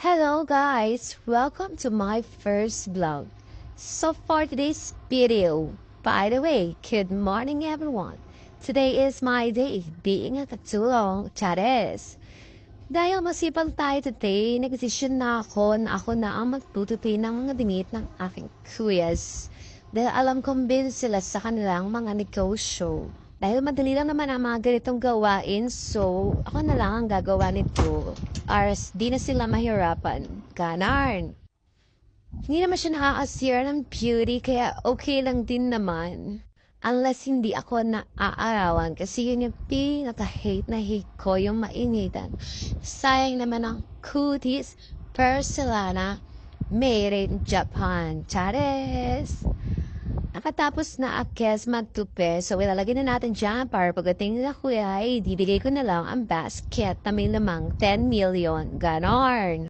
Hello guys! Welcome to my first vlog. So for today's video, by the way, good morning everyone. Today is my day, being a katulong, chares. Dahil masipag tayo today, nag-decision na ako na ang magtutupi ng mga damit ng aking kuyas. Dahil alam kong busy sila sa kanilang mga negosyo. Dahil madali lang naman ang mga ganitong gawain, so ako na lang ang gagawa nito. Ars, di na sila mahirapan. Ganarn. Hindi naman siya nakakasira ng beauty, kaya okay lang din naman. Unless hindi ako naaarawan, kasi yun yung pinaka-hate na hate ko, yung mainitan. Sayang naman ang cuties, porcelana, made in Japan. Chares! Nakatapos na akes magtupi, so ilalagay na natin dyan para pagdating na kuya, ay dibigay ko na lang ang basket na may lamang 10 million. Ganon!